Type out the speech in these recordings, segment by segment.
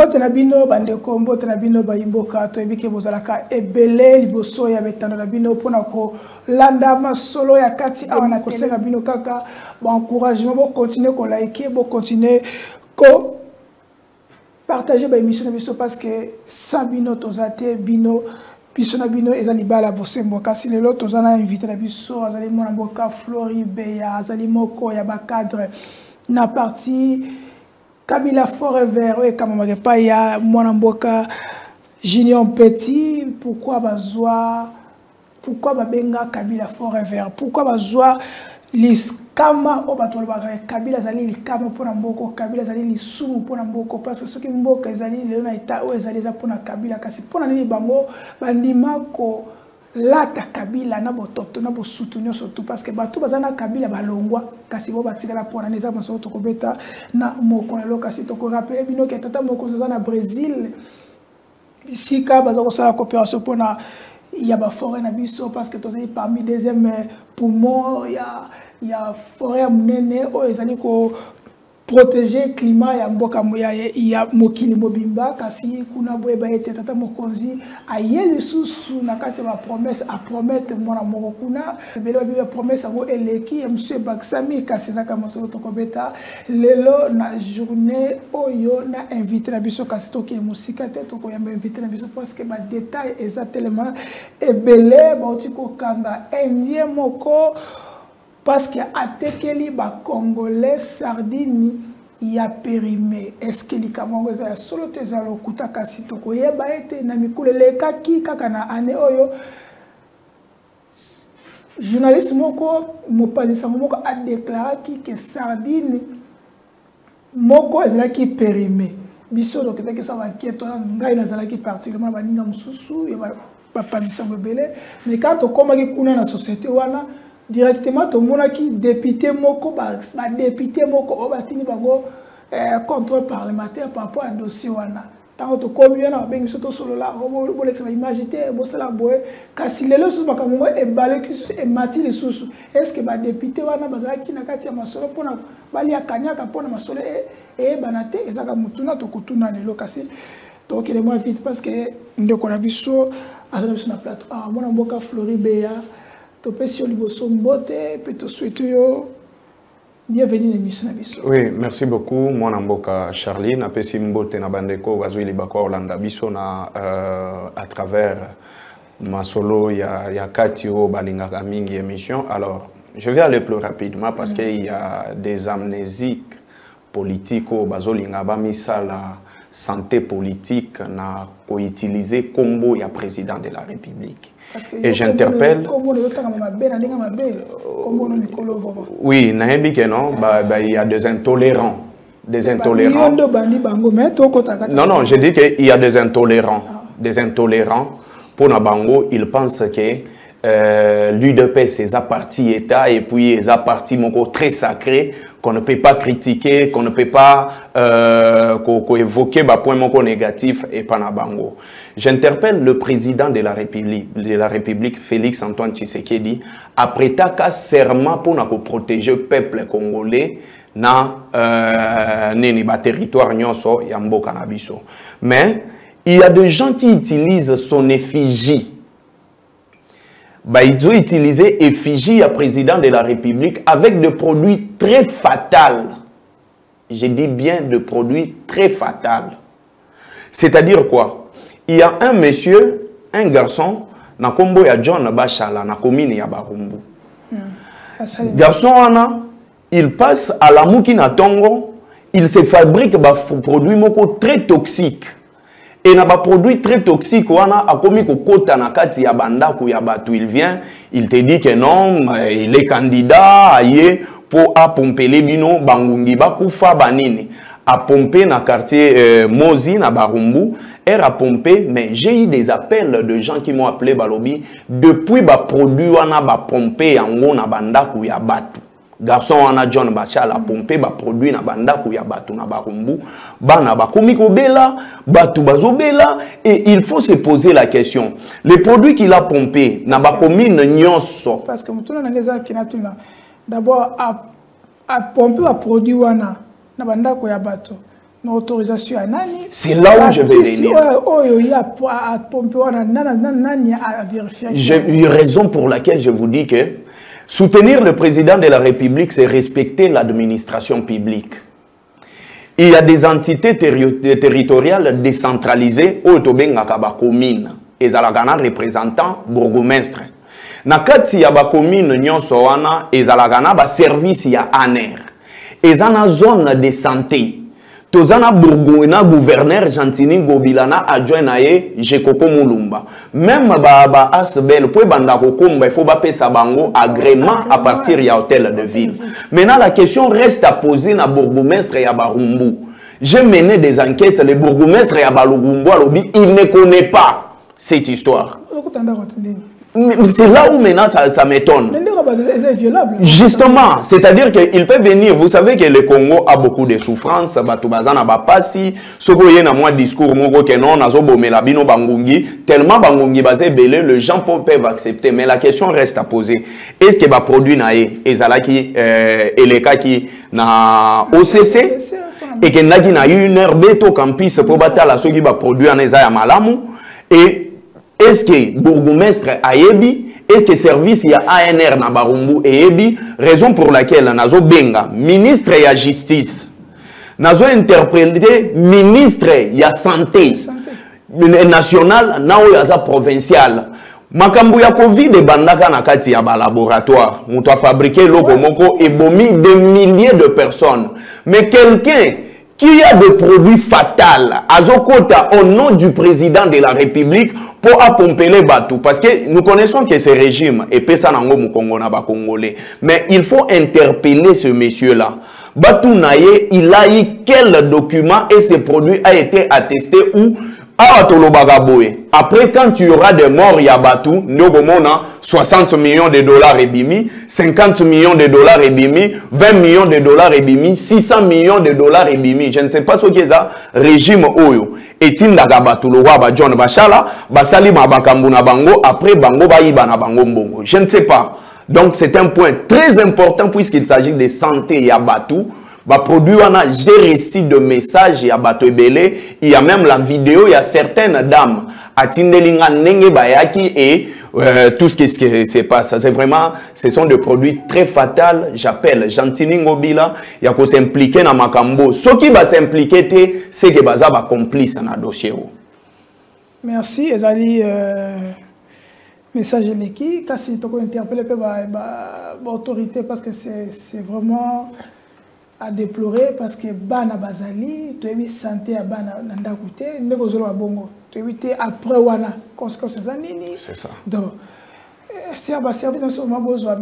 Mbote na bino bandeko mbote na bino bayimboka to ebike bozalaka ebele liboso ya betano na bino pona ko landa masolo ya kati awana kosenga bino kaka ba encouragement bo continuer ko liker bo continuer ko partager ba émission na biso parce que sans bino tozate bino biso na bino ezali bala bosembo kasi lelo tozana invité na biso azali mona mboka Floribert ya azali moko ya ba cadre na partie Kabila Forever, oui, comme on pas il y a mon mboka Junior Petit, pourquoi babenga Kabila Forever, pourquoi bazoa liskama o batolo ba Kabila zali likama pona mboko, Kabila zali lisumu pona mboko parce que ceux qui mboka zali lelo na ita o zali za pona Kabila kasi pona nini bango bandima ko lata Kabila na bototo na bo soutenir surtout parce que bato bazana Kabila balongwa kasi bo batikala pona neza maso to kobeta na moko na lokasi to ko rappeler bino ke tata moko na Brésil ici ka bazako sala coopération pona ya ba forêt na biso parce que to parmi deuxième poumon ya forêt munene o ezali ko protéger le climat ya mboka ya mokili mobimba kasi kuna boye ba ete tata mokonzi ayeli susu na kati ba promesse a promettre mona moko kuna belo bi promesse ngo eleki ya monsieur Baksami kasi zaka masolo to kobeta lelo na journée oyo na invité na biso kasi to ki musika te to ko ya invité na biso parce que ba détail exactement ebele ba otiko kanga indien moko parce que atekeli ba congolais sardini ya périmé est-ce que li kamongo za solo te za lokuta kasi to ko yeba ete na mikulele kaki kaka na ane oyo journaliste moko mopalisa moko a déclaré que sardine moko ezala ki périmé biso donc que ça va inquiéter ngai na zala ki particulièrement ba ninga mususu ya ba palisa bebele mais quand on komaki kuna na société wana directement tout le monde qui député moko ba député moko obatini bango contrôle parlementaire par rapport à dossier wana tant to commune na bengi soto solo la bo lexa image te bo sala boy kasi lelo so bakamongo e baleki e mati le susu est-ce que ba député wana bazaki na kati ya masolo pona bali akanyaka pona masolo e banate ezaka mutuna to kutuna lelo kasi donc il est moins vite parce que ndeko na biso azana biso na plateau mona mboka Floribert bienvenue à l'émission. Oui, merci beaucoup. Moi, Namboka Charlie, na pesi mbote na bandeko wazwili bako Orlando biso na à travers ma solo ya katio balingaka mingi émission. Alors, je vais aller plus rapidement parce qu'il y a des amnésiques politiques au bazolinga ba misala santé politique na ko utiliser combo ya président de la République. Et j'interpelle. Oui, il y a des intolérants. Des intolérants. Non, non, je dis qu'il y a des intolérants. Des intolérants. Pour Nabango, ils pensent que l'UDP, c'est sa partie État et puis sa partie très sacrée qu'on ne peut pas critiquer, qu'on ne peut pas évoquer des points négatifs et pas Nabango. J'interpelle le président de la République, Félix Antoine Tshisekedi, après ta serment pour protéger le peuple congolais dans le territoire nyonso ya mboka na biso. Mais il y a des gens qui utilisent son effigie. Ils ont utilisé effigie à président de la République avec des produits très fatals. Je dis bien de produits très fatals. C'est-à-dire quoi? Il y a un monsieur, un garçon, na kombo ya John Bachala, na commune ya Barumbu. Garçon il passe à la Moukina Tongo, il se fabrique des produits très toxiques. Et na ba produit très toxique wana akomi ko kota na kati ya bandako ya batu, il vient, il te dit que non, il est candidat aye pour a pomper les bino bangungi bakufa banini a pomper na quartier Mozi na Barumbu a pomper, mais j'ai eu des appels de gens qui m'ont appelé balobi depuis ba produit wana ba pomper yango na bandako ya batu. Garçon wana John Bachala pomper ba produit na bandako ya batu na Barumbu bana ba komiko bela batu bazobela et il faut se poser la question les produits qu'il a pompé na ba commune nyonso parce que mutuna ngeza kinatuna d'abord à pomper ba produit wana na bandako ya batu autorisation à Nani. C'est là où je vais venir. J'ai eu raison pour laquelle je vous dis que soutenir le président de la République, c'est respecter l'administration publique. Il y a des entités territoriales décentralisées au Tobengaka ba commune et zalagana représentant bourgmestre. Nakati ya ba commune nyonso wana ezalagana ba service ya ANER. Ezana zone de santé. Tozana bourgona gouverneur Gentini Gobilana adjoint nae Jekoko Mulumba. Même ba asbel pour banda kokomba il faut ba pesa bango agrément à partir ya hôtel de ville. Maintenant la question reste à poser na bourgmestre ya Barumbu. J'ai mené des enquêtes, le bourgmestre ya Balugumbu alobi il ne connaît pas cette histoire. C'est là où maintenant ça m'étonne. Justement, c'est-à-dire qu'il peut venir. Vous savez que le Congo a beaucoup de souffrances. Tellement bangungi basé belé, les gens peuvent accepter. Mais la question reste à poser. Est-ce que va produit nae ezalaki eleka qui na OCC et que nagi na une heure beto campus pour batala ceux qui va produire en ezaya malamu et est-ce que bourgmestre Ayebi, est-ce que service y a ANR na Barumbu Ayebi, raison pour laquelle nazo benga ministre ya justice, nazo interprété ministre ya santé national na oyaza provincial. Makambu ya Covid bandaka na kati ya ba laboratoire, muto a fabriqué loko moko et bomi des milliers de personnes. Mais quelqu'un qui a des produits fatals, Azokota, au nom du président de la République, pour pomper les bateaux. Parce que nous connaissons que ce régime est pesanango mukongona ba congolais. Mais il faut interpeller ce monsieur-là. Batou Naye, il a eu quel document et ce produit a été attesté où après, quand tu auras des morts, il y a Batou, nous avons 60 millions de dollars et bimi, 50 millions de dollars et bimi, 20 millions de dollars et bimi, 600 millions de dollars et bimi. Je ne sais pas ce qu'est ça, régime Oyo. Et Tindaga Batou, le roi John Bachala, Basali Mabakambuna Bango, après Bango Baïba na Bango Mbongo. Je ne sais pas. Donc c'est un point très important puisqu'il s'agit de santé et à Batou. Produit j'ai reçu de messages à Bato Ebele, il y a même la vidéo, il y a certaines dames à Tindelinga Nenge Bayaki et tout ce qui se passe. C'est vraiment, ce sont des produits très fatals. J'appelle Gentini Ngobila, il y a qu'on s'impliquer dans Makambo. Ce qui va s'impliquer, c'est que Baza va complice dans le dossier. Merci, Ezali. Message l'équipe, quand si tu peux interpeller l'autorité parce que c'est vraiment à déplorer parce que bana bazali tu es santé à bana nanda côté ne bozolo bongo tu es après wana conséquences zanini c'est ça donc c'est à service sur ma besoin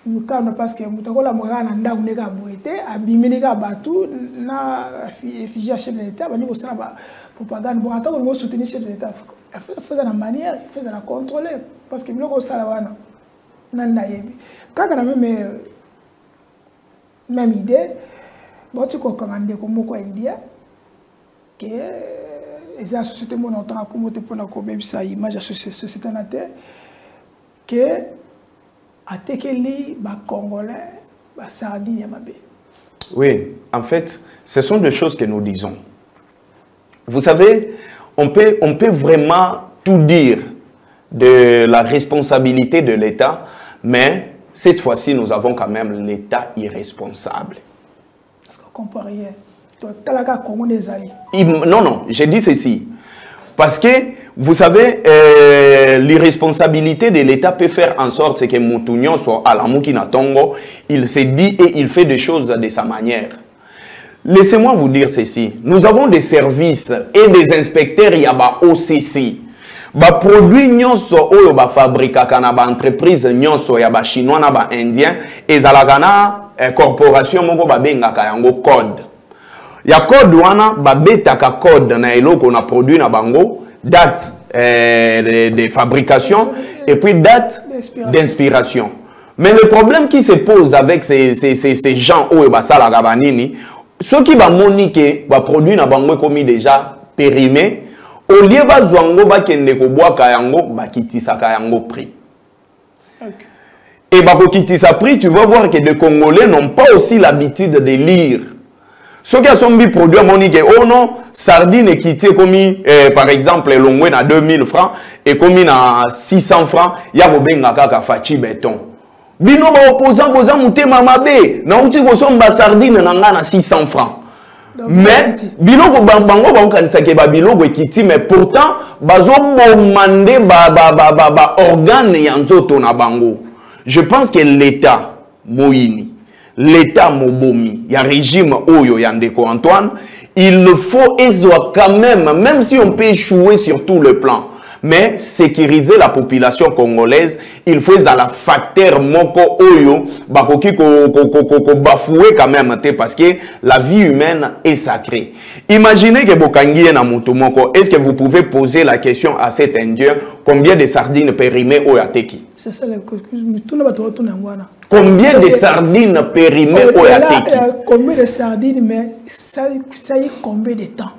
nous calme parce que mutakola mwana nanda uneka boité abimeleka batu na effigie chef de l'état bani bosala ba propagande bon attends on soutenir chef de l'état faisant la manière faisant la contrôler parce que biloko sala wana nanda yebi quand on a même idée. Bon, tu comprends que India, que la société monotone comme tu peux nous ça image de société na terre que atekeli ba congolais ba sardine ya mabe. Oui, en fait, ce sont des choses que nous disons. Vous savez, on peut vraiment tout dire de la responsabilité de l'État, mais cette fois-ci, nous avons quand même l'État irresponsable. Est-ce qu'on comprend rien? Non, non, j'ai dit ceci. Parce que, vous savez, l'irresponsabilité de l'État peut faire en sorte que Moutounion soit à la Moukina Tongo, il se dit et il fait des choses de sa manière. Laissez-moi vous dire ceci. Nous avons des services et des inspecteurs, il y a OCC. Ba produit nyonso oyo ba fabrika kana ba entreprise nyonso ya ba chinois na ba indien ezalagana corporation moko ba bengaka yango code ya code wana ba betaka code na eloko na produit na bango date de fabrication et puis date d'inspiration. Mais le problème qui se pose avec ces gens oyo ba sala ga banini ceux qui ba monique ba produit na bango comme déjà périmé. Au lieu de zwango bakende ko boaka yango bakitisaka yango prix. Et bakokitisa prix, tu vas voir que les Congolais n'ont pas aussi l'habitude de lire. Ceux qui ont mis produit monique, oh non, sardine qui était commis, par exemple, l'ongwe à 2000 francs et commis à 600 francs, il y a un kaka fachi béton. Bino ba opposant, boza mouté mamabe, na outi ko somba sardine na 600 francs. Mais, biloko bango ba kanisa ke ba biloko ekiti, mais pourtant, bazo bomande ba organe yanzoto na bango. Je pense que l'État, Moïni, l'État Mobomi, il y a un régime Oyo Yandeko Antoine, il le faut quand même si on peut échouer sur tout le plan, mais sécuriser la population congolaise, il faut la facteur Moko Oyo, bakoki ko bafoué quand même, parce que la vie humaine est sacrée. Imaginez que Bokangi na Moutomoko, est-ce que vous pouvez poser la question à cet Indien, combien de sardines périmées au Yateki? C'est ça, combien de sardines périmées au Yateki? Combien de sardines, mais ça y est combien de temps?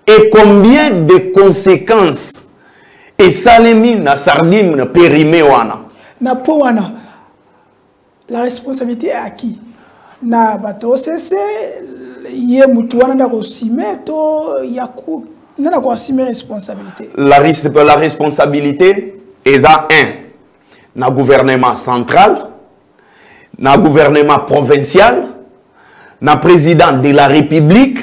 Et combien de conséquences? Et salemi na sardine périmée wana. Na po wana. La responsabilité est à qui? Na bato c'est yé mutu wana na ko simeto yaku na ko simer responsabilité. La responsabilité est à na gouvernement central, na gouvernement provincial, na président de la République,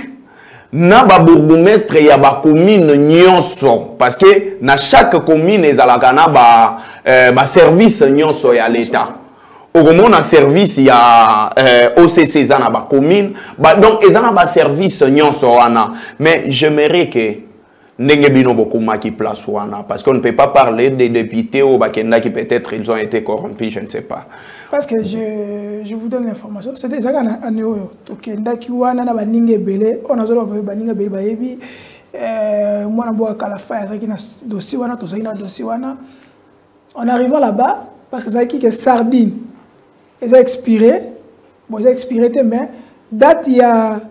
na ba bourgmestre ya ba commune nyonso, parce que na chaque commune ezalaka na ba service nyonso ya l'État. Au moment na service ya OCC za na ba commune, donc ezana ba service nyonso wana. Mais j'aimerais que ndenge bino bokuma ki place wana, parce qu'on ne peut pas parler des députés au Bakenda qui peut-être ils ont été corrompus, je ne sais pas. Parce que je vous donne l'information, c'est des agana anéo to kenda ki wana na baninge belé, on a zolo baninge belé bayebi moi na boa kala fa ça qui na dossier wana to ça na dossier wana. En arrivant là-bas, parce que ça qui que sardine, ils ont expiré, bon ils ont expiré mais date il y a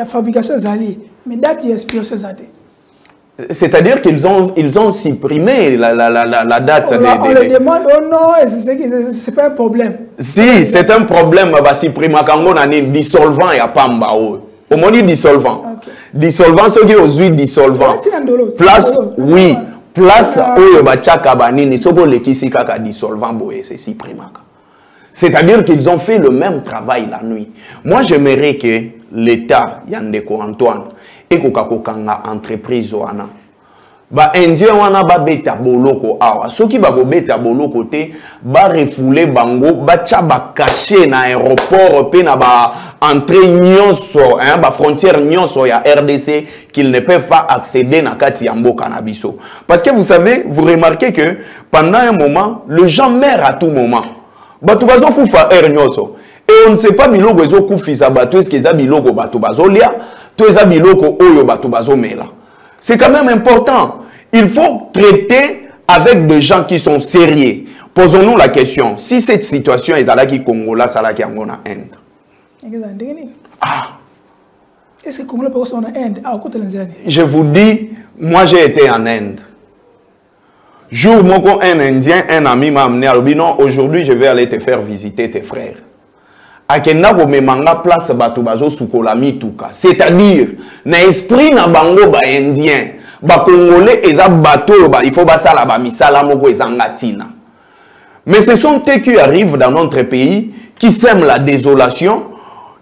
fabrication zali, mais date il y a expiration zali. C'est-à-dire qu'ils ont supprimé la date. On le demande, oh non, c'est pas un problème. Si, c'est un problème, bah, supprimer quand on a un dissolvant et à Pamba. Au moins, dissolvant. Okay. Dissolvant, ce qui est aux huiles dissolvant. Place, oui, place où il y a chaka banini, ce qui est qui kaka dissolvant, c'est supprimé. C'est-à-dire qu'ils ont fait le même travail la nuit. Moi, j'aimerais que l'État, Yandeko Antoine, et kokakokanga entreprise wana ba indien wana ba beta boloko awa soki ba ko beta boloko te ba refouler bango ba tcha ba cacher na aéroport pe na ba entrée nyonso hein ba frontière nyonso ya RDC qu'ils ne peuvent pas accéder na kati ya mboka na biso. Parce que vous savez, vous remarquez que pendant un moment les gens meurent à tout moment. Batu bazo kufa nyonso et on ne sait pas biloko ezo kufisa batu est-ce que za biloko batu bazo lia. C'est quand même important. Il faut traiter avec des gens qui sont sérieux. Posons-nous la question. Si cette situation est à la Congola, c'est à la Inde. Ah. Est-ce que Congola peut en Inde? Je vous dis, moi j'ai été en Inde. Jour où un Indien, un ami m'a amené à l'Obinon, aujourd'hui je vais aller te faire visiter tes frères. C'est-à-dire, na esprit na bango ba indien, ba congolais eza bateau ba il faut ba sala ba misala moko ezangatina. Mais ce sont eux qui arrivent dans notre pays, qui sèment la désolation,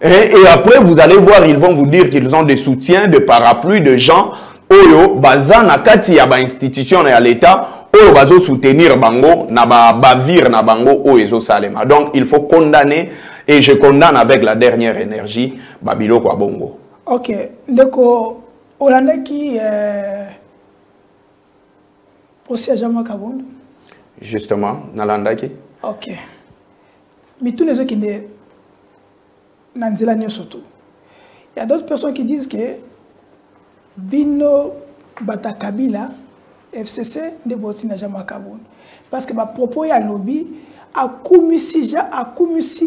et après vous allez voir, ils vont vous dire qu'ils ont des soutiens, des parapluies, de gens oyo baza na kati ya ba institution na l'État oyo bazo soutenir bango na ba bavir na bango oyo ezo salema. Donc il faut condamner. Et je condamne avec la dernière énergie Babilo kwa bongo. Ok. Donc, Olanda qui aussi à Jama Kabongo. Justement, Nalanda qui. Ok. Mais tous les autres qui ne Nanzela surtout. Il y a d'autres personnes qui disent que Bino Bata Kabila FCC de Botina Jama Kabongo. Parce que ma propos ya lobby akumisi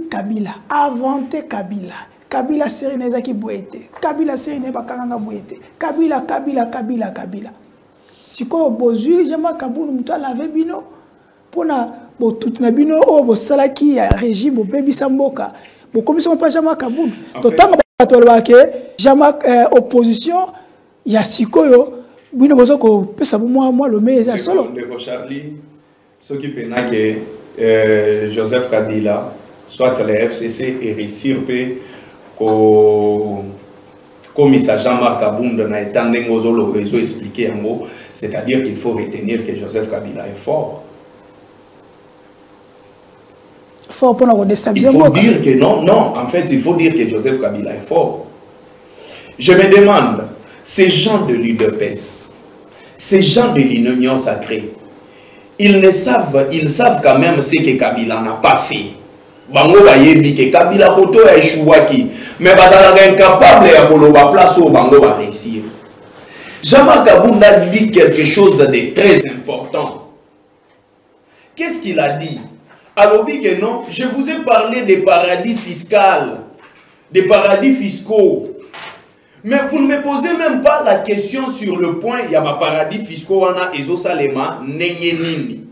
Kabila, inventé Kabila. Kabila seri na ezaki boete. Kabila seri na bakanga boete. Kabila. Siko bozui jama kabunu mutu alave bino pona bo tout na bino o bo salaki ya régime bo bebi samboka. Bo komisa pa jama kabunu. Jean-Marc opposition il y a sikoyo bino bozo ko pesa moi le meilleur solo Charlie ce qui pena que Joseph Kabila soit le FCC et réussir comme commissaire Jean-Marc Kabunda na étant ngozolo réseau expliqué en mots, c'est-à-dire qu'il faut retenir que Joseph Kabila est fort. Fort pour la déstabiliser. Il faut dire que non, en fait, il faut dire que Joseph Kabila est fort. Je me demande, ces gens de l'UDPS, ces gens de l'Union sacrée, ils savent quand même ce que Kabila n'a pas fait. Bango va yebi que Kabila koto a échoué, mais bazala incapable à koloba place où Bango va réussir. Jean-Marc Kabunda dit quelque chose de très important. Qu'est-ce qu'il a dit? Alors que non, je vous ai parlé des paradis fiscaux, des paradis fiscaux. Mais vous ne me posez même pas la question sur le point, il y a ma paradis fiscaux, on a Ezo Salema, Nengenini.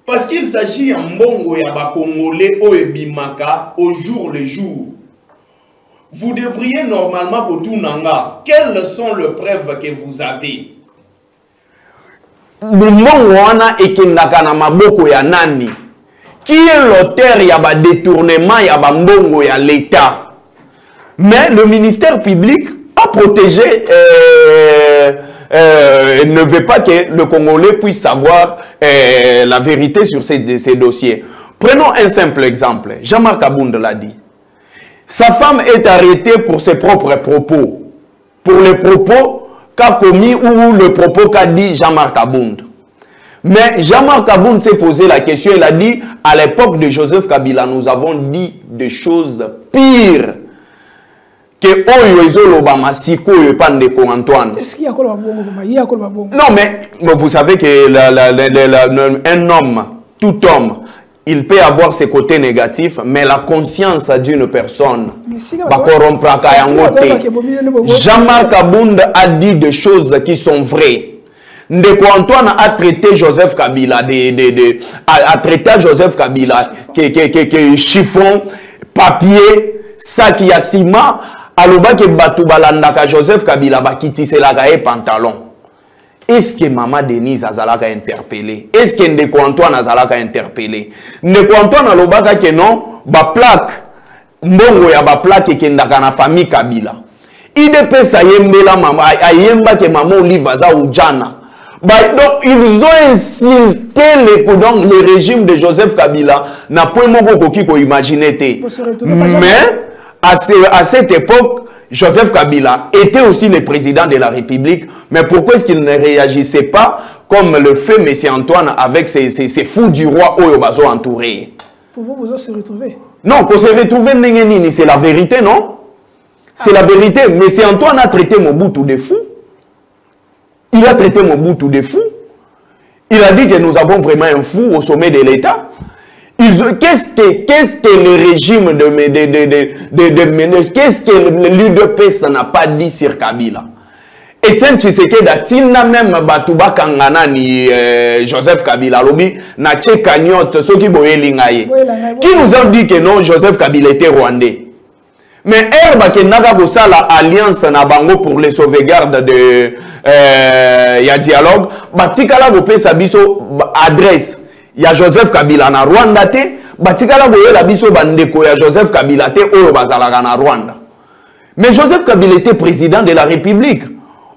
Parce qu'il s'agit en bongo ya ba Congolais au Ebimaka au jour le jour. Vous devriez normalement Kotunanga. Quelles sont les preuves que vous avez? Le bongo wana ekendaka na maboko ya nani? Qui est l'auteur ya ba détournement ya ba mbongo ya l'État? Mais le ministère public a protégé, ne veut pas que le Congolais puisse savoir la vérité sur ces dossiers. Prenons un simple exemple. Jean-Marc Kabunda l'a dit. Sa femme est arrêtée pour ses propres propos. Pour les propos qu'a commis ou le propos qu'a dit Jean-Marc Kabunda. Mais Jean-Marc Kabunda s'est posé la question. Il a dit, à l'époque de Joseph Kabila, nous avons dit des choses pires que Oyo Ezolobama Siko Pandeko Antoine. Est-ce qu'il y a quoi bon? Non, mais vous savez que un homme, tout homme, il peut avoir ses côtés négatifs, mais la conscience d'une personne, Jean-Marc Kabunda a dit des choses qui sont vraies. Ndeko Antoine a traité Joseph Kabila, a traité Joseph Kabila, que chiffon, papier, sac ya ciment. Aloba ke batu balandaka Joseph Kabila bakitisselaka e pantalon. Est-ce que Maman Denise azalaka interpellé? Est-ce que Ndeko Antoine azalaka interpellé? Ndeko Antoine alobaka ke non, ba plaque mbongo ya ba plaque kendaka na famille Kabila. IDPS ayembela mama ayemba ke Maman Olive aza ujana. Donc ils ont insulté le régime de Joseph Kabila na point moko koki ko imaginer te. Mais à cette époque, Joseph Kabila était aussi le président de la République. Mais pourquoi est-ce qu'il ne réagissait pas comme le fait M. Antoine avec ces fous du roi Oyobazo entourés? Pour vous, vous se retrouver? Non, pour se retrouver, c'est la vérité, non? C'est la vérité. M. Antoine a traité Mobutu de fou. Il a traité Mobutu de fou. Il a dit que nous avons vraiment un fou au sommet de l'État. Qu'est-ce que le régime qu'est-ce que l'UDPS n'a pas dit sur Kabila? Etienne Tshisekedi atina même Batuba Kangana ni Joseph Kabila lobi na tche cagnotte ceux qui boyelingaye. Qui nous ont dit que non, Joseph Kabila était rwandais. Mais Herba qui n'a pas la alliance na bango pour les sauvegardes de ya dialogue, batikala bopé sabiso adresse. Il y a Joseph Kabila na Rwanda te, batikala boye la biso bandeko ya Joseph Kabila te oyo bazalaka na Rwanda. Mais Joseph Kabila était président de la République.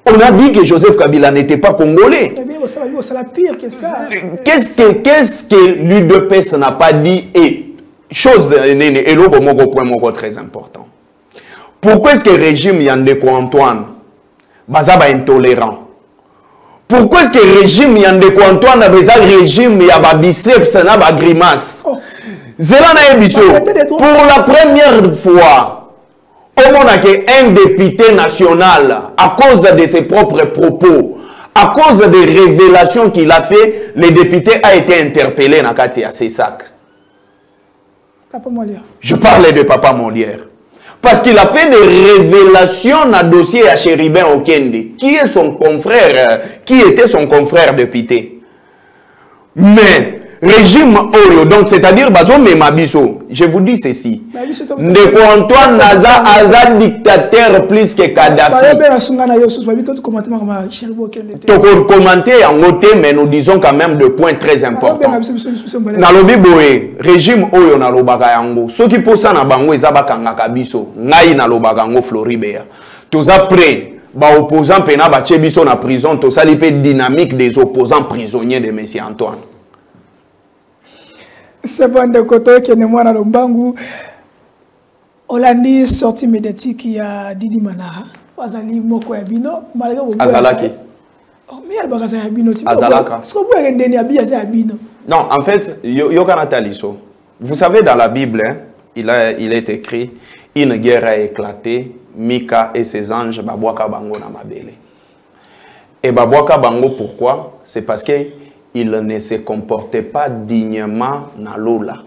On a dit que Joseph Kabila n'était pas congolais. C'est la pire que ça. Qu'est-ce que l'UDPS n'a pas dit? Et chose et l'autre point très important. Pourquoi est-ce que le régime Yandeko Antoine bazaba intolérant? Pourquoi est-ce que le régime Yandeko Antoine a besoin de régime ya biceps na ba grimace? Pour la première fois, au monde a un député national, à cause de ses propres propos, à cause des révélations qu'il a fait, le député a été interpellé dans Katia Sesak. Papa Molière. Je parlais de Papa Molière. Parce qu'il a fait des révélations dans le dossier à Chéribin Okende, qui est son confrère, qui était son confrère député. Mais régime Oyo, donc c'est-à-dire Bazo Memabiso. Je vous dis ceci. Ndeko Antoine Naza Aza dictateur plus que Kadhafi. Tu commenter en côté, mais nous disons quand même de points très importants. Nalobi Boé, régime Oyo Nalobaga Yango. Ceux qui posent na bango Ezabakanga Kabiso, Ngai Nalobaga Yango Floribert. Tous après, opposants pena Bachebiso na prison, tout ça l'épée dynamique des opposants prisonniers de M. Antoine. C'est bon de côté qui est moi dans le bangu. Hollandi sortie médiatique qui a Didi Manara. Azali moko yabino malgré vous. Azalaki. Oh mais elle bagaza yabino. Azalaka. Est-ce que vous pouvez ndeni abia za yabino? Non, en fait, Yokanataliso. Vous savez dans la Bible, hein, il est écrit une guerre a éclaté, Mika et ses anges babwaka bango na mabele. Et babwaka bango pourquoi? C'est parce que il ne se comportait pas dignement dans l'eau-là.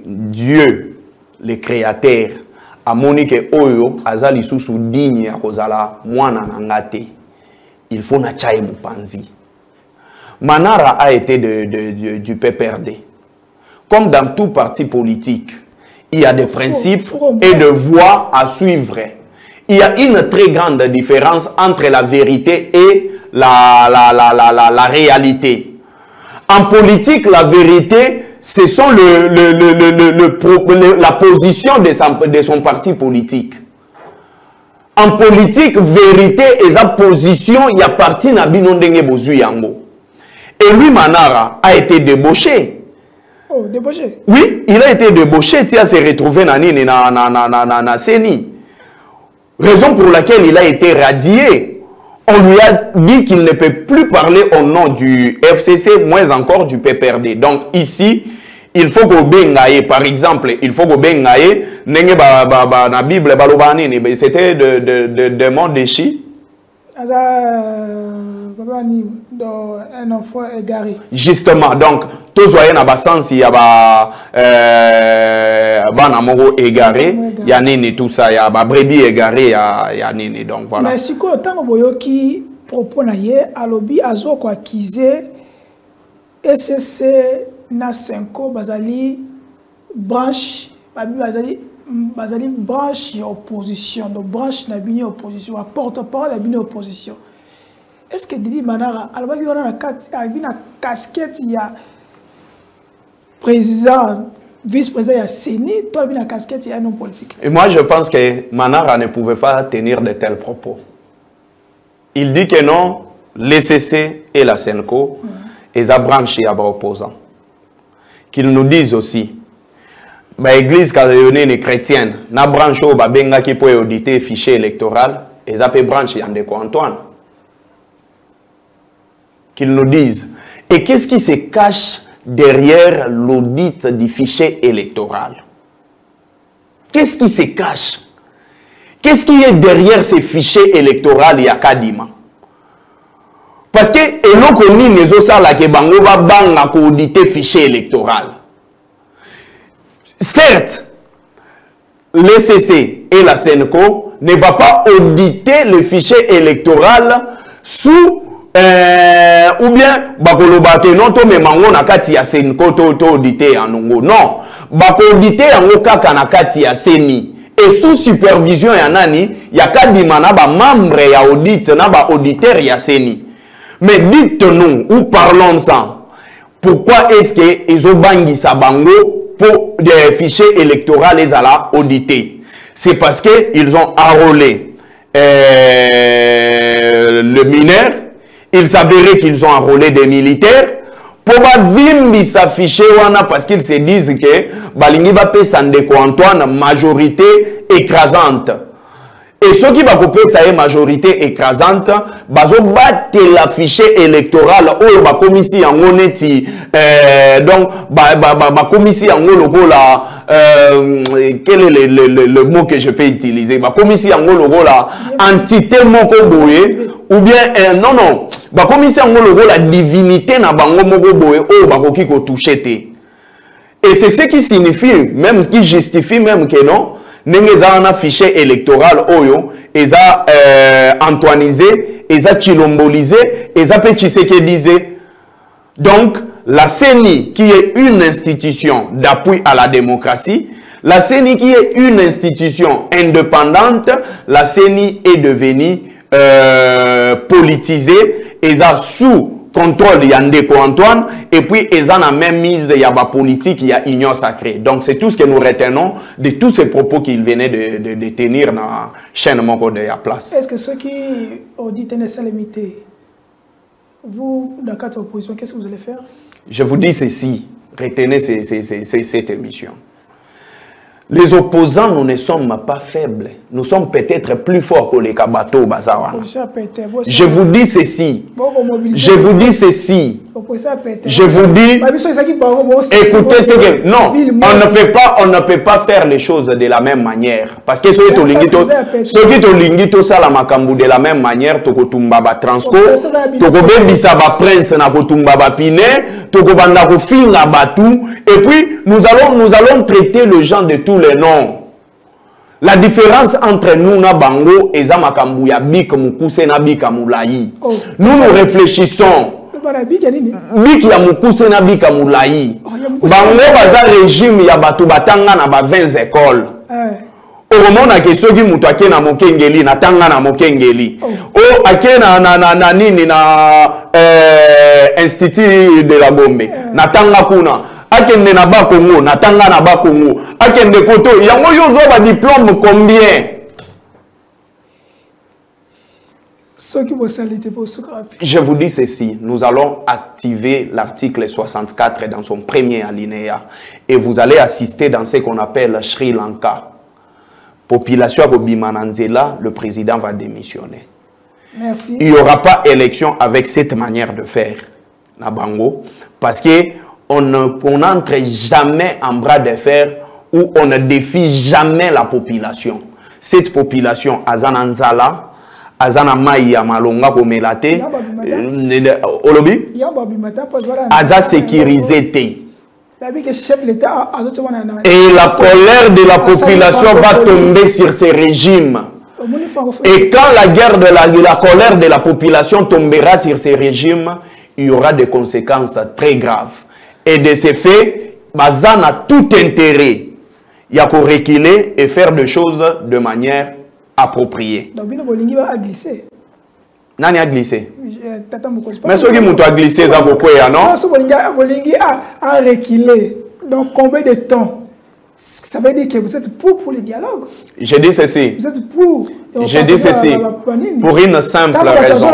Dieu, le créateur, a monique oyo, azali sous digne à kozala mwana nangate. Il faut na chaye mupanzi. Manara a été du PPRD. Comme dans tout parti politique, il y a des principes et des voies à suivre. Il y a une très grande différence entre la vérité et la réalité. En politique, la vérité, ce sont la position de son parti politique. En politique, vérité et sa position, il y a parti na binondenge bozu yango. Et lui, Manara, a été débauché. Oh, débauché? Oui, il a été débauché, il s'est retrouvé na Seni. Raison pour laquelle il a été radié. On lui a dit qu'il ne peut plus parler au nom du FCC, moins encore du PPRD. Donc ici, il faut que Bengaye, par exemple, il faut que Bengaye, na Bible, c'était de mon déchi. Un enfant égaré. Justement, donc, tous voyez dans le sens, il y a un amoureux égaré, il y a nini tout ça, il y a un brebis égaré, il y a nini, donc voilà. Mais si quand on qui propose à lobby à zo quoi accusé SSC na 5 bazali branche bazali branche opposition, donc branche na bini opposition, porte-parole la bini opposition. Est-ce que Didi Manara, alors qu'il y a une casquette, il y a président, vice-président, il y a Séni, toi, il y a une casquette, il y a un homme politique. Et moi, je pense que Manara ne pouvait pas tenir de tels propos. Il dit que non, l'ECC et la Senco, ils ont branché à opposants. Qu'ils nous disent aussi, l'église calédonienne chrétienne, n'a branché au Babenga qui peut auditer le fichier électoral, ils ont branché Yandeko Antoine. Qu'ils nous disent. Et qu'est-ce qui se cache derrière l'audit du fichier électoral? Qu'est-ce qui se cache? Qu'est-ce qui est derrière ces fichiers électoraux ya Kadima? Parce que eloko ni nezo sala ke bango ba banga ko auditer fichier électoral. Certes, l'ECC et la Senco ne va pas auditer le fichier électoral sous ou bien bakoloba ke non to memango na kati ya Senko to auditer anongo. Non, bako auditer yango kaka na kati ya Seni. Et sous supervision ya nani, ya Kadima na ba membre ya audit na ba auditeur ya Seni. Mais dites-nous, ou parlons-en, pourquoi est-ce que ils ont bangi sa bango pour des fichiers électoraux les ala auditer? C'est parce qu'ils ont enrôlé le mineur. Il s'avérait qu'ils ont enrôlé des militaires pour vimbi s'afficher parce qu'ils se disent que Balingi Bape Sandeko Antoine majorité écrasante. Et ceux qui va couper ça est majorité écrasante, bazo battre l'affiché électoral ou ba commission en honnêteté donc ba commission en logo là quel est le mot que je peux utiliser ba commission en logo là entité moko boye ou bien non ba commission en logo la divinité na bango moko boye o ba koki ko toucher té. Et c'est ce qui signifie même ce qui justifie même que non Nengeza un fichier électoral oyo, eza antoinisé, eza chilombolisé, eza pe Tshisekedi disait. Donc, la CENI qui est une institution d'appui à la démocratie, la CENI qui est une institution indépendante, la CENI est devenue politisée et ça sous contrôle de Yandeko Antoine et puis ils ont même mise il y a la politique, il y a union sacrée. Donc c'est tout ce que nous retenons de tous ces propos qu'il venait de tenir dans la chaîne Moko de la place. Est-ce que ceux qui ont dit tenir ça limité, vous, dans quatre oppositions, qu'est-ce que vous allez faire? Je vous dis ceci, retenez cette émission. Les opposants, nous ne sommes pas faibles. Nous sommes peut-être plus forts que les Kabato Bazawana. Je vous dis ceci. Je vous dis ceci. Je vous dis, écoutez ce que... Non, on ne peut pas faire les choses de la même manière. Parce que ceux qui ont l'ingito ça la makambu de la même manière, toko tumbaba transco, toko bebisa ba prince na ko tumbaba pine, toko banda ko finga batu, et puis nous allons traiter le gens de tous les noms. La différence entre nous na bango et za makambu ya bik mukuse na bika mulayi. Nous réfléchissons. Biki ya mukuse na bika mulayi. Bango baza régime ya batu batanga na ba 20 écoles. Oromona ke soki mutu ake na mokengeli na tanga na mokengeli. O ake na nini na institut de la Gombe na tanga kuna. Akende na ba Congo na tanga na ba Congo. Akende koto yango yo zo ba diplôme combien? Je vous dis ceci, nous allons activer l'article 64 dans son premier alinéa et vous allez assister dans ce qu'on appelle Sri Lanka. Population à Bimananzela, le président va démissionner. Merci. Il n'y aura pas élection avec cette manière de faire, Nabango, parce qu'on n'entre jamais en bras de fer où on ne défie jamais la population. Cette population, Azananzala, Azana Maïa Malonga Komelate, Olobi, Aza sécurisé. Et la colère de la population va tomber sur ces régimes. Et quand la colère de la population tombera sur ces régimes, il y aura des conséquences très graves. Et de ces faits, Bazan a tout intérêt. Il y a qu'à reculer et faire des choses de manière appropriée. Donc, Nani a glissé? Mais ce qui a glissé, ça vaut quoi, non? A reculé. Donc, combien de temps? Ça veut dire que vous êtes pour le dialogue. Je dis ceci. Vous êtes pour. Je dis ceci. Pour une simple raison.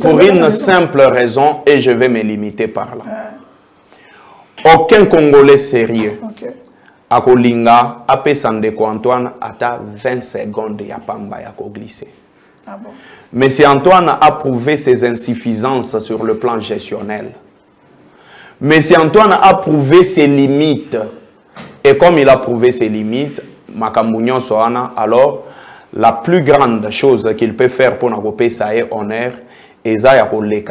Pour une simple raison, et je vais me limiter par là. Aucun Congolais sérieux. A Kolinga, a Pesandeko Antoine, ata 20 secondes ya pamba ya ko glisser. Monsieur Antoine a prouvé ses insuffisances sur le plan gestionnel. Monsieur Antoine a prouvé ses limites. Et comme il a prouvé ses limites, Makamounion Soana, alors la plus grande chose qu'il peut faire pour n'agoper ça est honneur, et ça y a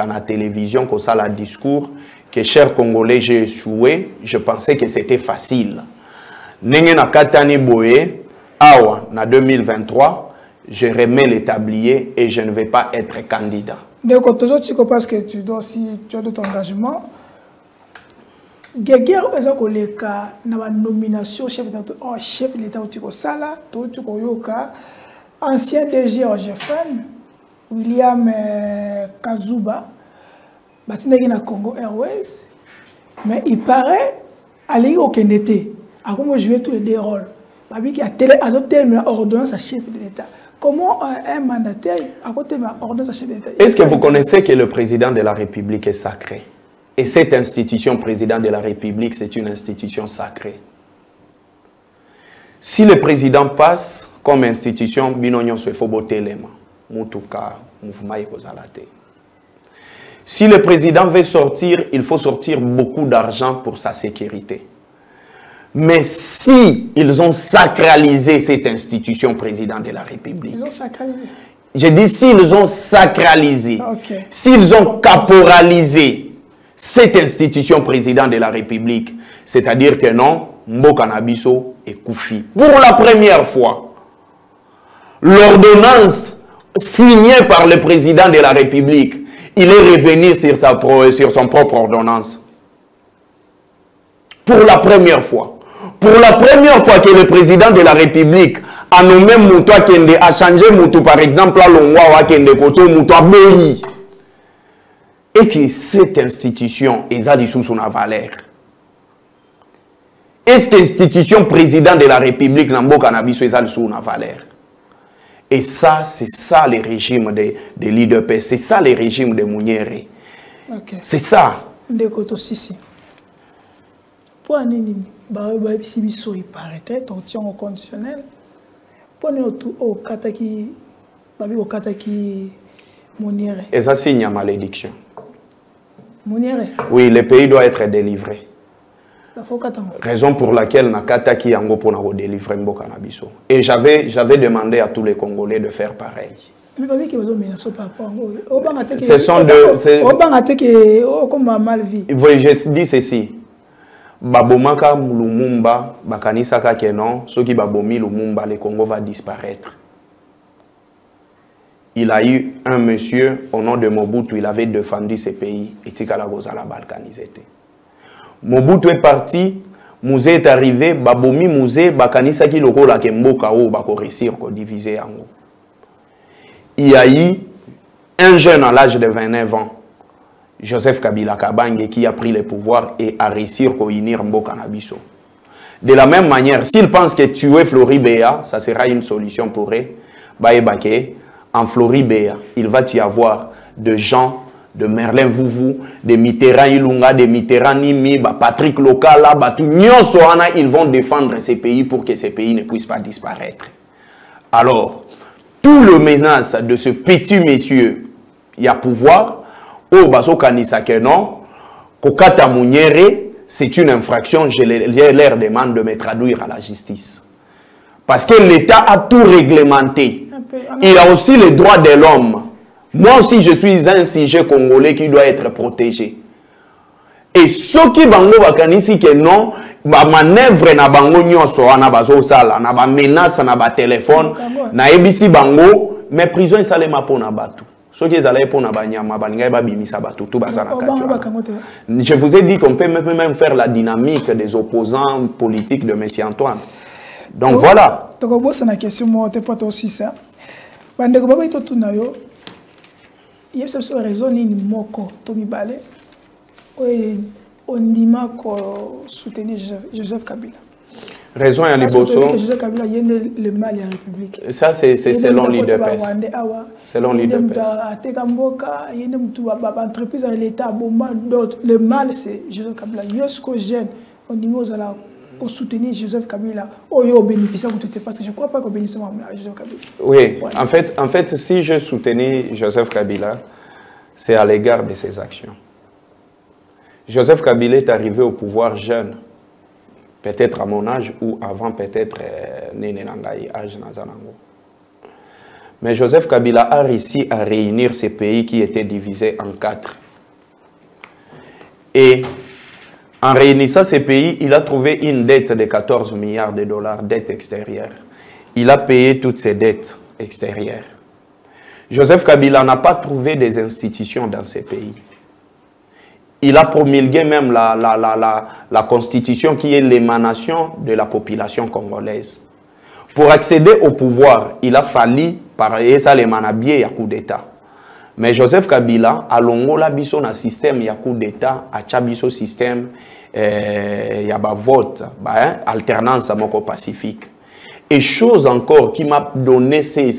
la télévision, que ça la discours, que cher Congolais, j'ai échoué, je pensais que c'était facile. Nengena Katani Boye, Awa, en 2023, je remets les tabliers et je ne vais pas être candidat. Donc, toujours, parce que tu dois aussi, tu as d'autres engagements. Guerre, les cas, na nomination chef de l'État, tu Sala, tu Yoka, ancien DG OGFN, William Kazuba, Batinegi na Congo Airways, mais il paraît aller au Kendete. À comment jouer tous les deux rôles. Qui a adopté une ordonnance à chef de l'État. Comment un mandataire a adopté une ordonnance à chef de l'État? Est-ce que vous connaissez que le président de la République est sacré? Et cette institution, président de la République, c'est une institution sacrée. Si le président passe comme institution, binonyon se faut botter les mains. Moutuka, mouvement ekozalate. Si le président veut sortir, il faut sortir beaucoup d'argent pour sa sécurité. Mais si ils ont sacralisé cette institution, président de la République. Ils ont sacralisé. Je dis s'ils ont sacralisé, s'ils ont caporalisé cette institution, président de la République, c'est-à-dire que non, Mboka Nabiso est Koufi. Pour la première fois, l'ordonnance signé par le président de la République, il est revenu sur son propre ordonnance. Pour la première fois. Pour la première fois que le président de la République a nommé Moutoua Kende, a changé Moutou, par exemple, à Longwa Kende Koto, Moutoua Béli. Et que cette institution est à sous son valeur. Est-ce que l'institution président de la République n'a pas cannabis sous son valeur? Et ça, c'est ça le régime de l'IDP, c'est ça le régime de Mouniéré. Okay. C'est ça. De Koto Sisi. Pour un il paraît ton tient au conditionnel. Pour nous au Kataki Mouniéré. Et ça signe la malédiction. Mouniéré. Oui, le pays doit être délivré. Raison pour laquelle Nakataki Yango pour nous délivrer Mbokanabiso. Et j'avais demandé à tous les Congolais de faire pareil. Ce sont deux. Je dis ceci. Babomaka Lumumba, Bakanisaka Kenon, ceux qui babomi Lumumba, le Congo va disparaître. Il a eu un monsieur au nom de Mobutu, il avait défendu ce pays, et Tikalagoza la balkanisé. Mobutu est parti, Mouzé est arrivé, Babomi Mouzé, Bakanisa qui loko la Kemboka ou Bako réussir ko diviser en haut. Il y a eu un jeune à l'âge de 29 ans, Joseph Kabila Kabange, qui a pris le pouvoir et a réussi à unir Mboka Nabiso. De la même manière, s'il pense que tuer Floribéa, ça sera une solution pour eux, Baébake, en Floribéa, il va y avoir de gens de Merlin Vouvou, de Mitterrand Ilunga, de Mitterrand Nimi, Patrick Lokala, ils vont défendre ces pays pour que ces pays ne puissent pas disparaître. Alors, tout le menace de ce petit monsieur, il y a pouvoir, au Baso Kanisa Kenon, Kokata Mouniéré, c'est une infraction, je leur demande de me traduire à la justice. Parce que l'État a tout réglementé. Il a aussi les droits de l'homme. Moi aussi, je suis un sujet congolais qui doit être protégé. Et ceux qui bango bakanisi que non, ba manœuvre na bango nyonso wana bazo sala, na ba menace na ba téléphone, na ebisi bango, mais prison esalema pona batu. Ceux qui allaient pour na banyama balinga ba bimisa batu tout bazana katu. Je vous ai dit qu'on peut même faire la dynamique des opposants politiques de M. Antoine. Donc voilà. Donc bossa na question moi te pas aussi ça. Bandeko baba ito tunayo. Il y a une raison ni moko Tommy Balé on dit ko soutenir Joseph Kabila. Raison à Liboso. Joseph Kabila il y a le mal à la République. Ça c'est selon l'IDPS. Selon l'IDPS. Tekamboka il y a une entreprise à l'État bomba d'autres le mal c'est Joseph Kabila. Yosko jeune on dit aux ala pour soutenir Joseph Kabila, au bénéficiaire de tout parce que je ne crois pas qu'on bénéficie de Joseph Kabila. Oui, ouais. en fait, si je soutenais Joseph Kabila, c'est à l'égard de ses actions. Joseph Kabila est arrivé au pouvoir jeune, peut-être à mon âge ou avant peut-être Néné Nangaï, âge Nazanango. Mais Joseph Kabila a réussi à réunir ces pays qui étaient divisés en 4. Et en réunissant ces pays, il a trouvé une dette de 14 milliards de dollars, dette extérieure. Il a payé toutes ces dettes extérieures. Joseph Kabila n'a pas trouvé des institutions dans ces pays. Il a promulgué même la constitution qui est l'émanation de la population congolaise. Pour accéder au pouvoir, il a fallu parler ça les manabiers à coup d'État. Mais Joseph Kabila a longola biso na système ya coup d'état a chabiso système ya ba vote alternance à moko pacifique. Et chose encore qui m'a donné ces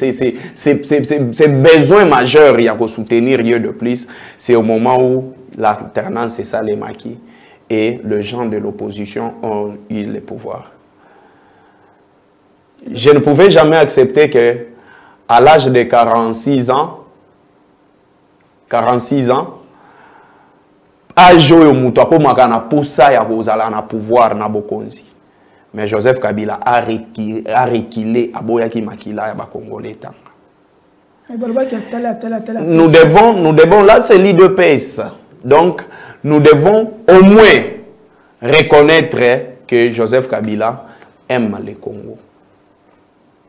besoins majeurs ya ko soutenir lieu de plus, c'est au moment où l'alternance est ça les maquis et les gens de l'opposition ont eu le pouvoir. Je ne pouvais jamais accepter que à l'âge de 46 ans, âge où mutu akomaka poussa ya kozala na pouvoir na bokonzi. Mais Joseph Kabila a reculé aboyaki makila ya ba Congolais tanga. Nous devons là c'est l'IDPS. Donc nous devons au moins reconnaître que Joseph Kabila aime le Congo.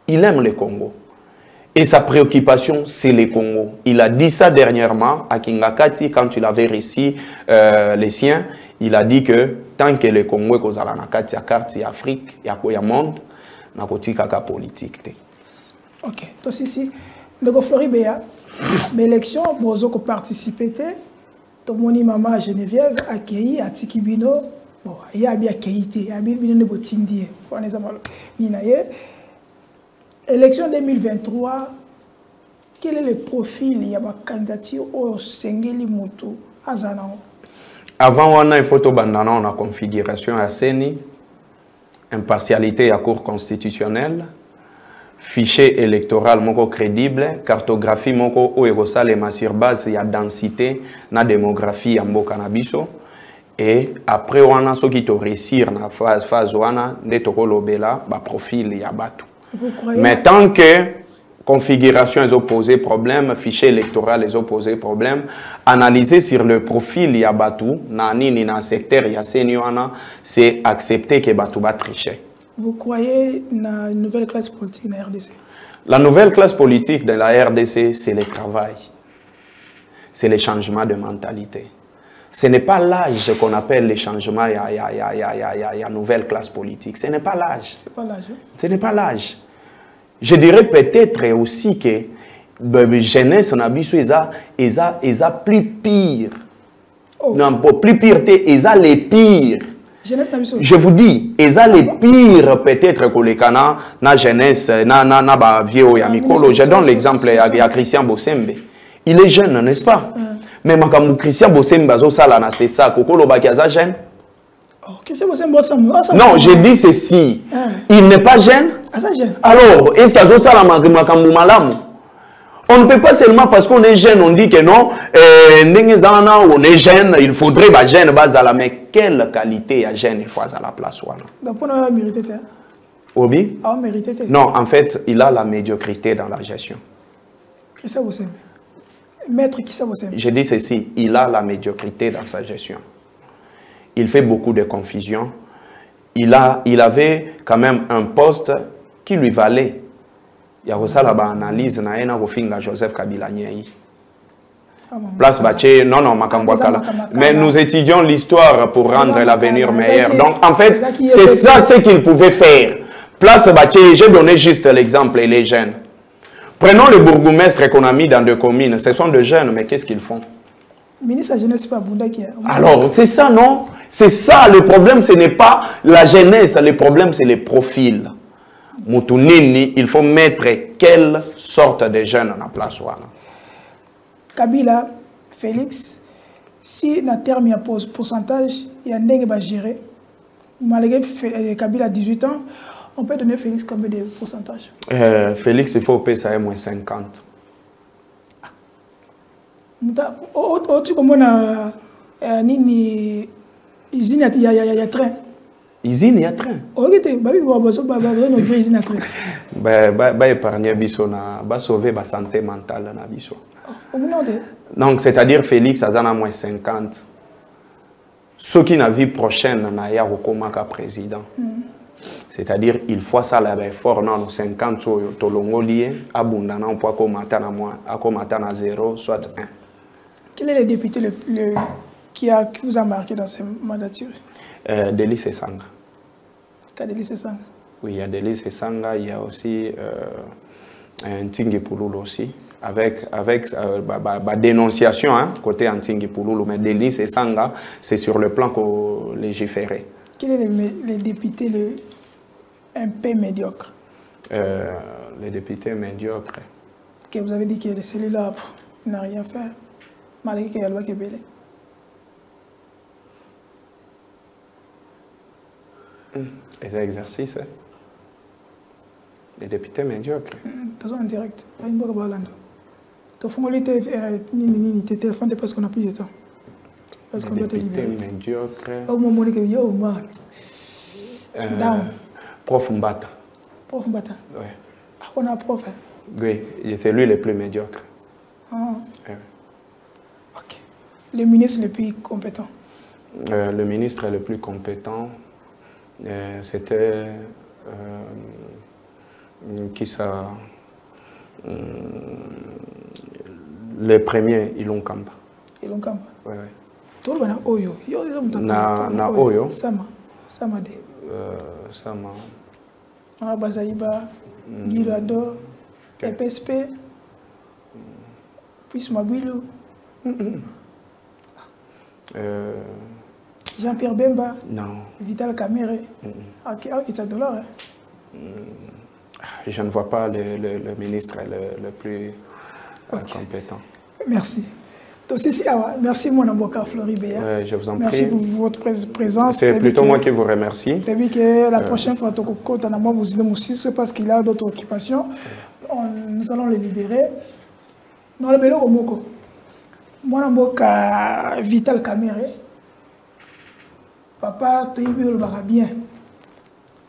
Il aime le Congo. Et sa préoccupation, c'est les Congo. Il a dit ça dernièrement à Kingakati, quand il avait réussi les siens. Il a dit que tant que les Congolais sont dans la carte Afrique, il y a monde, il y a politique. Ok. Donc ici, le Floribéa, l'élection, vous avez participé. Donc mon maman Geneviève a accueilli à Tikibino. Bon, il y a bien accueilli, il y a bien de botindie. Pour les amis, élection 2023, quel est le profil il y a ma candidature au Sengeli Moutou à Zanao? Avant, on a une photo bandana, on a configuration à CENI, impartialité à Cour constitutionnelle, fichier électoral moko crédible, cartographie moko oerosalema sur base ya densité na démographie ya mboka na biso. Et après, on a ceux qui ont réussi na phase wana ne toko lobela ba profil ya batu. Mais tant que configuration est opposé problème, fichier électoral est opposé problème, analyser sur le profil ya batu na nini na secteur ya seniwana, c'est accepter que batu va tricher. Vous croyez dans une nouvelle classe politique dans la RDC? La nouvelle classe politique de la RDC, c'est le travail. C'est le changement de mentalité. Ce n'est pas l'âge qu'on appelle le changement, il y a nouvelle classe politique. Ce n'est pas l'âge. C'est pas l'âge. Ce n'est pas l'âge. Je dirais peut-être aussi que la jeunesse en Abisso, ils ont plus pire. Oh. Non, plus pire, ils ont les pires. Je vous dis, ils ont les pires peut-être que les Cana, la jeunesse, na vieux Yamikolo. Je donne l'exemple à Christian Bossembe. Il est jeune, n'est-ce pas? Mais quand Christian Bossembe, c'est ça, Kokolo Bakiaza jeune. Non, je dis ceci. Il n'est pas jeune. Alors, est-ce qu'il y a ça on ne peut pas seulement parce qu'on est jeune, on dit que non, on est jeune, il faudrait être jeune, mais quelle qualité y a jeune il faut à la place? Donc, on a mérité. Obi? Ah, mérité. Non, en fait, il a la médiocrité dans la gestion. Qui ça vous aime? Maître, qui ça vous aime? Je dis ceci, il a la médiocrité dans sa gestion. Il fait beaucoup de confusion. Il avait quand même un poste qui lui valait. Il y a aussi la analyse na Joseph Kabila Nyei. Place Baché, non, mais nous étudions l'histoire pour rendre l'avenir meilleur. Donc, en fait, c'est ça ce qu'il pouvait faire. Place Baché, j'ai donné juste l'exemple, les jeunes. Prenons le bourgmestre qu'on a mis dans 2 communes. Ce sont des jeunes, mais qu'est-ce qu'ils font? Ministre de la jeunesse, pas Bunda qui a... Alors, c'est ça, non? C'est ça, le problème, ce n'est pas la jeunesse, le problème, c'est les profils. Moutounini, il faut mettre quelle sorte de jeunes en place. Kabila, Félix, si dans terme il y a pourcentage, il y a un qui va gérer. Malgré Kabila a 18 ans, on peut donner Félix combien de pourcentage? Félix, il faut payer ça moins 50. Tu comment il y a train. Usine, il y a train. Ok, épargner biso na ba sauver ba santé mentale na biso. Donc c'est-à-dire Félix a moins 50. Ceux qui na vie prochaine na ya rekomaka président. C'est-à-dire il faut ça la fort non 50 to longolier abunda na po ko mata na moins akomata na 0 soit 1. Quel est le député qui vous a marqué dans ces mandatures? Delis Sanga. Delis Sanga. Oui, il y a Delis Sanga, il y a aussi Ntingi Pouloulou aussi, avec dénonciation hein, côté Ntingi Pouloulou, mais Delis Sanga, c'est sur le plan légiféré. Quel est le député un peu médiocre? Les députés médiocres. Que vous avez dit que celui-là n'a rien fait, malgré qu'il y a la loi qui est belle. Les exercices, les députés médiocres. En direct, pas une bonne balade. Tu fais téléphone parce qu'on a plus de temps. Parce qu'on doit te libérer. Député médiocre. Au moment où il y a Prof Mbata. Prof Mbata. Oui. On a prof. Oui, c'est lui le plus médiocre. Ah. Oui. Ok. Le ministre le plus compétent. Le ministre le plus compétent. C'était qui ça Le premier, Ilonkamba. Ilonkamba. Oui, oui. Tout le monde Oyo. Na Oyo. Sama. Sama de. Sama. Bazaïba, Guilado, EPSP, puis Mabilou. Jean-Pierre Bemba. Non. Vital Kamere. Ok, c'est dollar. Je ne vois pas le ministre le plus compétent. Merci. Donc, merci, mon avocat Floribert. Je vous en prie. Merci pour votre présence. C'est plutôt moi qui vous remercie. Tu as vu que la prochaine fois, c'est parce qu'il a d'autres occupations. Nous allons les libérer. Nous allons les libérer au Moko. Mon avocat Vital Kamere. Papa, tu as vu le bar bien.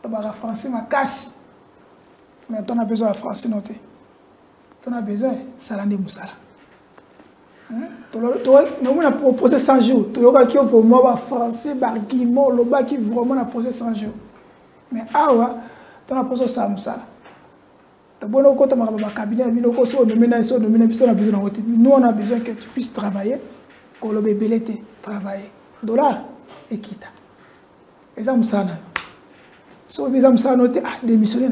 Le bar français m'a cassé. Mais tu as besoin de français noté. Tu as besoin de Salande Moussala. Tu as proposé 100 jours. Tu as dit que vraiment français, barguiment, le bas qui vraiment a posé 100 jours. Mais awa, tu as posé 100 Moussala. Tu as besoin de cabinet, nous on a besoin que tu puisses travailler, que le bébé travaille. Dollar et quitte. Et ça, Moussala. Si vous avez démissionné,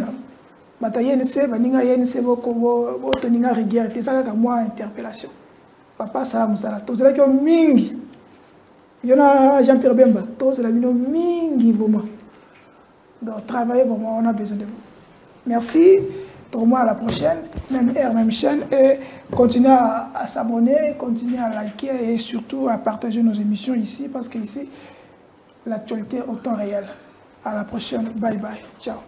bataillé, baninga yense boko toninga rigueur te saka moi interpellation papa salam sala to zela ko mingi yona Jean-Pierre Bemba to zela bino mingi vraiment donc travailler vraiment on a besoin de vous. Merci, tournoi à la prochaine, même heure, même chaîne, et continuez à s'abonner, continuez à liker et surtout à partager nos émissions ici parce que ici l'actualité est au temps réel. À la prochaine, bye bye, ciao.